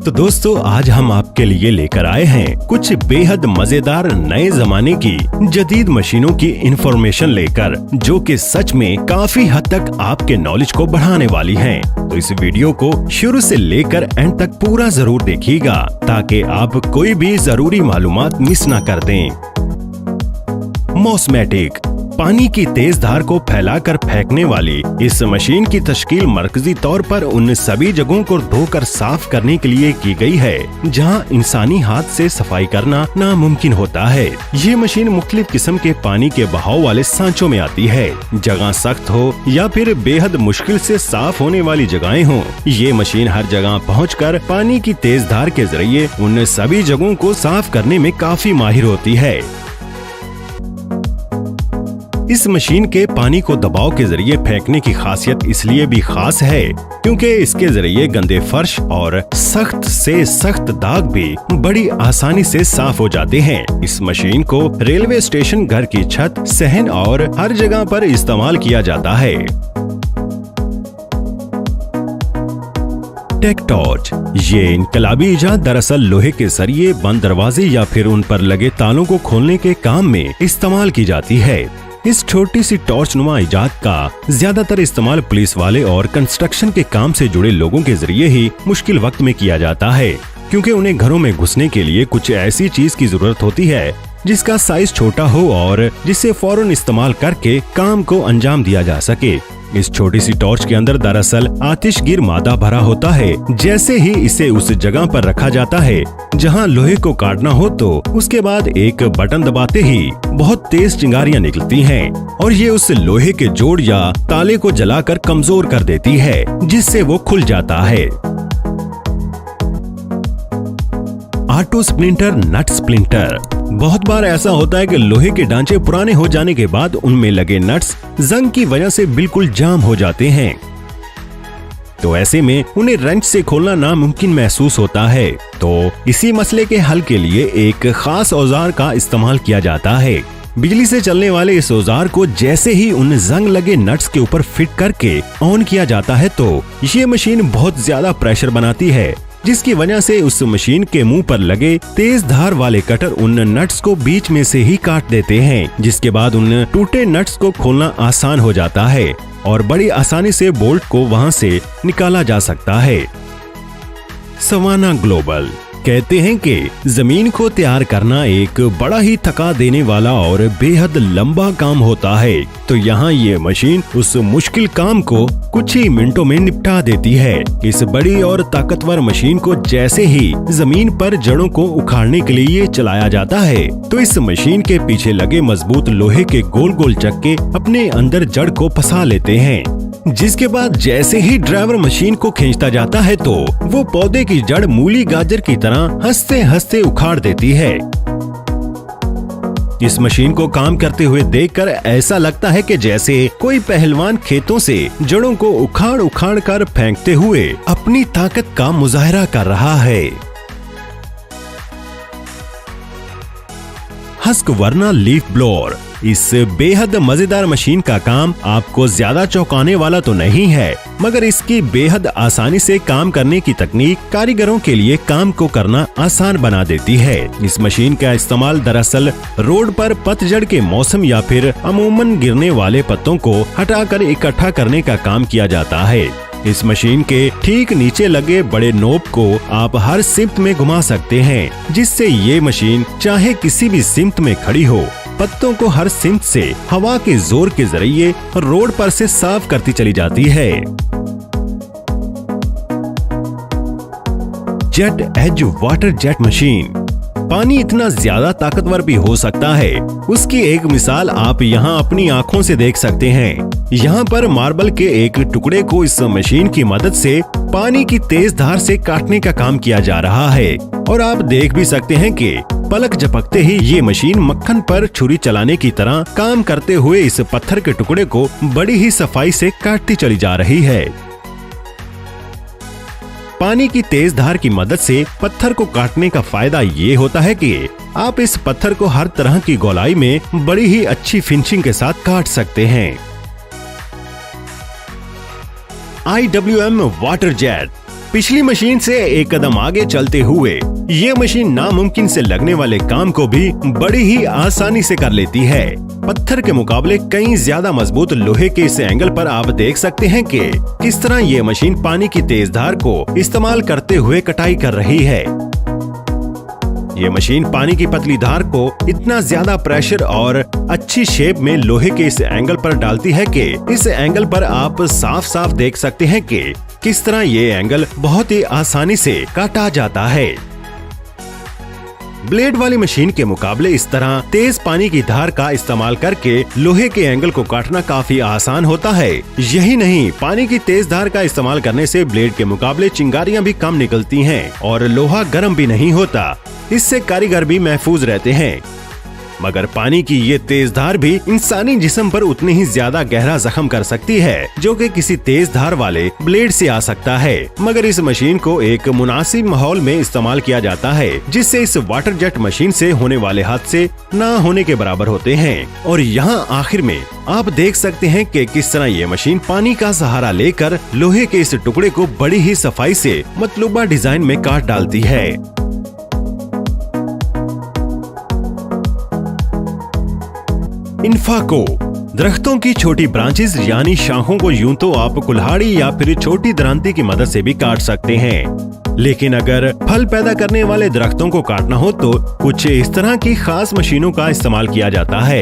तो दोस्तों आज हम आपके लिए लेकर आए हैं कुछ बेहद मजेदार नए जमाने की जदीद मशीनों की इंफॉर्मेशन लेकर, जो कि सच में काफी हद तक आपके नॉलेज को बढ़ाने वाली हैं। तो इस वीडियो को शुरू से लेकर एंड तक पूरा जरूर देखिएगा ताकि आप कोई भी जरूरी मालूमात मिस ना कर दें। मॉसमैटिक पानी की तेज धार को फैलाकर फेंकने वाली इस मशीन की तश्कील मरकजी तौर पर उन सभी जगहों को धोकर साफ करने के लिए की गई है जहां इंसानी हाथ से सफाई करना नामुमकिन होता है। ये मशीन मुख्तलिफ किस्म के पानी के बहाव वाले सांचों में आती है। जगह सख्त हो या फिर बेहद मुश्किल से साफ होने वाली जगहें हों, ये मशीन हर जगह पहुंचकर पानी की तेज धार के जरिए उन सभी जगहों को साफ करने में काफी माहिर होती है। इस मशीन के पानी को दबाव के जरिए फेंकने की खासियत इसलिए भी खास है क्योंकि इसके जरिए गंदे फर्श और सख्त से सख्त दाग भी बड़ी आसानी से साफ हो जाते हैं। इस मशीन को रेलवे स्टेशन, घर की छत, सहन और हर जगह पर इस्तेमाल किया जाता है। टेक टॉर्च ये इनकलाबी इजाद दरअसल लोहे के सरिये, बंद दरवाजे या फिर उन पर लगे तालों को खोलने के काम में इस्तेमाल की जाती है। इस छोटी सी टॉर्च नुमा इजाद का ज्यादातर इस्तेमाल पुलिस वाले और कंस्ट्रक्शन के काम से जुड़े लोगों के जरिए ही मुश्किल वक्त में किया जाता है, क्योंकि उन्हें घरों में घुसने के लिए कुछ ऐसी चीज की जरूरत होती है जिसका साइज छोटा हो और जिसे फौरन इस्तेमाल करके काम को अंजाम दिया जा सके। इस छोटी सी टॉर्च के अंदर दरअसल आतिशगीर मादा भरा होता है। जैसे ही इसे उस जगह पर रखा जाता है जहां लोहे को काटना हो, तो उसके बाद एक बटन दबाते ही बहुत तेज चिंगारियां निकलती हैं और ये उस लोहे के जोड़ या ताले को जलाकर कमजोर कर देती है, जिससे वो खुल जाता है। ऑटो स्प्लिंटर, नट स्प्लिंटर। बहुत बार ऐसा होता है कि लोहे के ढांचे पुराने हो जाने के बाद उनमें लगे नट्स जंग की वजह से बिल्कुल जाम हो जाते हैं, तो ऐसे में उन्हें रेंच से खोलना नामुमकिन महसूस होता है। तो इसी मसले के हल के लिए एक खास औजार का इस्तेमाल किया जाता है। बिजली से चलने वाले इस औजार को जैसे ही उन जंग लगे नट्स के ऊपर फिट करके ऑन किया जाता है, तो ये मशीन बहुत ज्यादा प्रेशर बनाती है, जिसकी वजह से उस मशीन के मुंह पर लगे तेज धार वाले कटर उन नट्स को बीच में से ही काट देते हैं, जिसके बाद उन टूटे नट्स को खोलना आसान हो जाता है और बड़ी आसानी से बोल्ट को वहां से निकाला जा सकता है। सवाना ग्लोबल कहते हैं कि जमीन को तैयार करना एक बड़ा ही थका देने वाला और बेहद लंबा काम होता है, तो यहाँ ये मशीन उस मुश्किल काम को कुछ ही मिनटों में निपटा देती है। इस बड़ी और ताकतवर मशीन को जैसे ही जमीन पर जड़ों को उखाड़ने के लिए चलाया जाता है, तो इस मशीन के पीछे लगे मजबूत लोहे के गोल गोल चक्के अपने अंदर जड़ को फंसा लेते हैं, जिसके बाद जैसे ही ड्राइवर मशीन को खींचता जाता है, तो वो पौधे की जड़ मूली गाजर की तरह हंसते हंसते उखाड़ देती है। इस मशीन को काम करते हुए देखकर ऐसा लगता है कि जैसे कोई पहलवान खेतों से जड़ों को उखाड़ उखाड़ कर फेंकते हुए अपनी ताकत का मुजाहरा कर रहा है। Husqvarna leaf blower. इस बेहद मजेदार मशीन का काम आपको ज्यादा चौंकाने वाला तो नहीं है, मगर इसकी बेहद आसानी से काम करने की तकनीक कारीगरों के लिए काम को करना आसान बना देती है। इस मशीन का इस्तेमाल दरअसल रोड पर पतझड़ के मौसम या फिर अमूमन गिरने वाले पत्तों को हटाकर इकट्ठा करने का काम किया जाता है। इस मशीन के ठीक नीचे लगे बड़े नोब को आप हर सिमत में घुमा सकते हैं, जिससे ये मशीन चाहे किसी भी सिमत में खड़ी हो, पत्तों को हर सिमत से हवा के जोर के जरिए रोड पर से साफ करती चली जाती है। Jet as water jet machine. पानी इतना ज्यादा ताकतवर भी हो सकता है, उसकी एक मिसाल आप यहाँ अपनी आँखों से देख सकते हैं। यहाँ पर मार्बल के एक टुकड़े को इस मशीन की मदद से पानी की तेज धार से काटने का काम किया जा रहा है, और आप देख भी सकते हैं कि पलक झपकते ही ये मशीन मक्खन पर छुरी चलाने की तरह काम करते हुए इस पत्थर के टुकड़े को बड़ी ही सफाई से काटती चली जा रही है। पानी की तेज धार की मदद से पत्थर को काटने का फायदा ये होता है कि आप इस पत्थर को हर तरह की गोलाई में बड़ी ही अच्छी फिनिशिंग के साथ काट सकते हैं। IWM water jet. पिछली मशीन से एक कदम आगे चलते हुए ये मशीन नामुमकिन से लगने वाले काम को भी बड़ी ही आसानी से कर लेती है। पत्थर के मुकाबले कहीं ज्यादा मजबूत लोहे के इस एंगल पर आप देख सकते हैं कि किस तरह ये मशीन पानी की तेज धार को इस्तेमाल करते हुए कटाई कर रही है। ये मशीन पानी की पतली धार को इतना ज्यादा प्रेशर और अच्छी शेप में लोहे के इस एंगल पर डालती है कि इस एंगल पर आप साफ साफ देख सकते हैं कि किस तरह ये एंगल बहुत ही आसानी से काटा जाता है। ब्लेड वाली मशीन के मुकाबले इस तरह तेज पानी की धार का इस्तेमाल करके लोहे के एंगल को काटना काफी आसान होता है। यही नहीं, पानी की तेज धार का इस्तेमाल करने से ब्लेड के मुकाबले चिंगारियां भी कम निकलती हैं और लोहा गर्म भी नहीं होता। इससे कारीगर भी महफूज रहते हैं। मगर पानी की ये तेज धार भी इंसानी जिस्म पर उतनी ही ज्यादा गहरा जख्म कर सकती है जो कि किसी तेज धार वाले ब्लेड से आ सकता है। मगर इस मशीन को एक मुनासिब माहौल में इस्तेमाल किया जाता है जिससे इस वाटर जेट मशीन से होने वाले हादसे ना होने के बराबर होते हैं। और यहाँ आखिर में आप देख सकते हैं कि किस तरह ये मशीन पानी का सहारा लेकर लोहे के इस टुकड़े को बड़ी ही सफाई से मतलूबा डिजाइन में काट डालती है। इन्फाको दरख्तों की छोटी ब्रांचेस यानी शाखों को यूं तो आप कुल्हाड़ी या फिर छोटी दरांती की मदद से भी काट सकते हैं, लेकिन अगर फल पैदा करने वाले दरख्तों को काटना हो तो कुछ इस तरह की खास मशीनों का इस्तेमाल किया जाता है।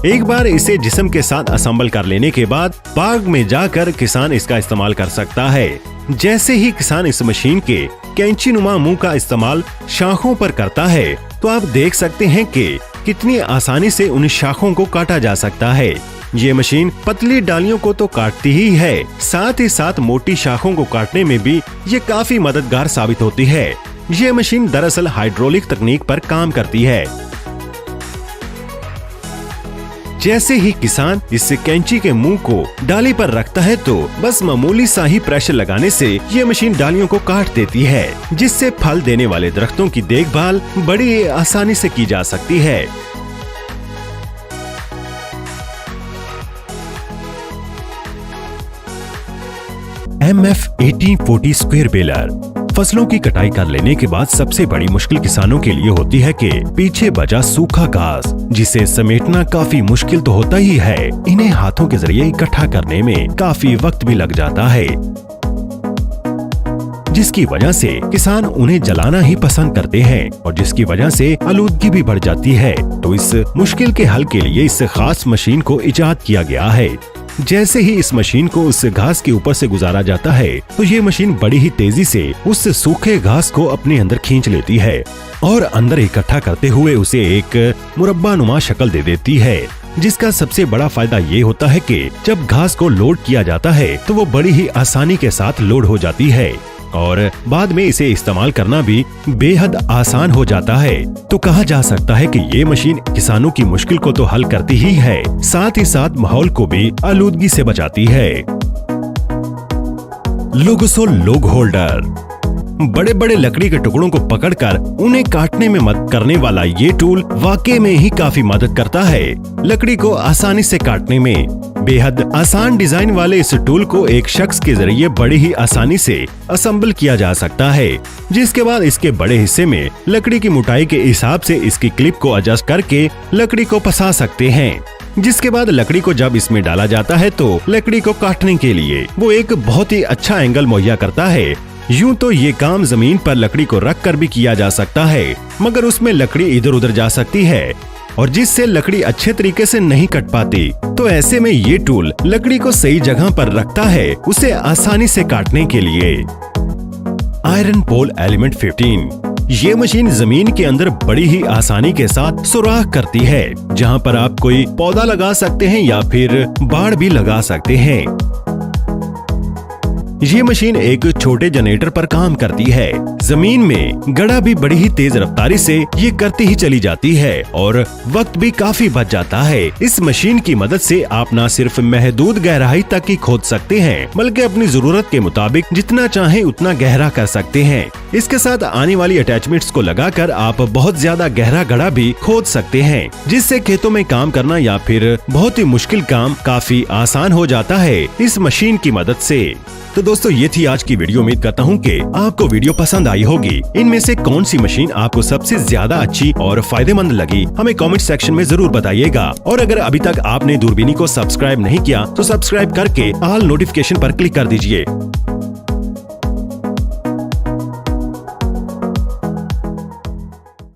एक बार इसे जिस्म के साथ असेंबल कर लेने के बाद बाग में जाकर किसान इसका इस्तेमाल कर सकता है। जैसे ही किसान इस मशीन के कैंची नुमा मुंह का इस्तेमाल शाखों पर करता है तो आप देख सकते हैं कि कितनी आसानी से उन शाखों को काटा जा सकता है। ये मशीन पतली डालियों को तो काटती ही है, साथ ही साथ मोटी शाखों को काटने में भी ये काफी मददगार साबित होती है। ये मशीन दरअसल हाइड्रोलिक तकनीक पर काम करती है। जैसे ही किसान इस कैंची के मुंह को डाली पर रखता है तो बस मामूली सा ही प्रेशर लगाने से ये मशीन डालियों को काट देती है, जिससे फल देने वाले दरख्तों की देखभाल बड़ी आसानी से की जा सकती है। MF 1840 स्क्वायर बेलर फसलों की कटाई कर लेने के बाद सबसे बड़ी मुश्किल किसानों के लिए होती है कि पीछे बचा सूखा घास, जिसे समेटना काफी मुश्किल तो होता ही है, इन्हें हाथों के जरिए इकट्ठा करने में काफी वक्त भी लग जाता है, जिसकी वजह से किसान उन्हें जलाना ही पसंद करते हैं और जिसकी वजह से आलूदगी भी बढ़ जाती है। तो इस मुश्किल के हल के लिए इस खास मशीन को इजाद किया गया है। जैसे ही इस मशीन को उस घास के ऊपर से गुजारा जाता है तो ये मशीन बड़ी ही तेजी से उस सूखे घास को अपने अंदर खींच लेती है और अंदर इकट्ठा करते हुए उसे एक मुरब्बा नुमा शक्ल दे देती है, जिसका सबसे बड़ा फायदा ये होता है कि जब घास को लोड किया जाता है तो वो बड़ी ही आसानी के साथ लोड हो जाती है और बाद में इसे इस्तेमाल करना भी बेहद आसान हो जाता है। तो कहा जा सकता है कि ये मशीन किसानों की मुश्किल को तो हल करती ही है, साथ ही साथ माहौल को भी आलूदगी से बचाती है। लोगोसो लोग होल्डर बड़े बड़े लकड़ी के टुकड़ों को पकड़कर उन्हें काटने में मदद करने वाला ये टूल वाकई में ही काफी मदद करता है लकड़ी को आसानी से काटने में। बेहद आसान डिजाइन वाले इस टूल को एक शख्स के जरिए बड़ी ही आसानी से असेंबल किया जा सकता है, जिसके बाद इसके बड़े हिस्से में लकड़ी की मोटाई के हिसाब से इसकी क्लिप को एडजस्ट करके लकड़ी को फंसा सकते हैं, जिसके बाद लकड़ी को जब इसमें डाला जाता है तो लकड़ी को काटने के लिए वो एक बहुत ही अच्छा एंगल मुहैया करता है। यूं तो ये काम जमीन पर लकड़ी को रख कर भी किया जा सकता है, मगर उसमें लकड़ी इधर उधर जा सकती है और जिससे लकड़ी अच्छे तरीके से नहीं कट पाती। तो ऐसे में ये टूल लकड़ी को सही जगह पर रखता है उसे आसानी से काटने के लिए। आयरन पोल एलिमेंट 15 ये मशीन जमीन के अंदर बड़ी ही आसानी के साथ सुराख करती है, जहां पर आप कोई पौधा लगा सकते हैं या फिर बाड़ भी लगा सकते हैं। ये मशीन एक छोटे जनरेटर पर काम करती है। जमीन में गड़ा भी बड़ी ही तेज रफ्तारी से ये करती ही चली जाती है और वक्त भी काफी बच जाता है। इस मशीन की मदद से आप न सिर्फ महदूद गहराई तक ही खोद सकते हैं, बल्कि अपनी जरूरत के मुताबिक जितना चाहे उतना गहरा कर सकते हैं। इसके साथ आने वाली अटैचमेंट्स को लगाकर आप बहुत ज्यादा गहरा गड्ढा भी खोद सकते हैं, जिससे खेतों में काम करना या फिर बहुत ही मुश्किल काम काफी आसान हो जाता है इस मशीन की मदद से। तो दोस्तों, ये थी आज की वीडियो। उम्मीद करता हूँ कि आपको वीडियो पसंद आई होगी। इनमें से कौन सी मशीन आपको सबसे ज्यादा अच्छी और फायदेमंद लगी, हमें कमेंट सेक्शन में जरूर बताइएगा। और अगर अभी तक आपने दूरबीनी को सब्सक्राइब नहीं किया तो सब्सक्राइब करके ऑल नोटिफिकेशन पर क्लिक कर दीजिए।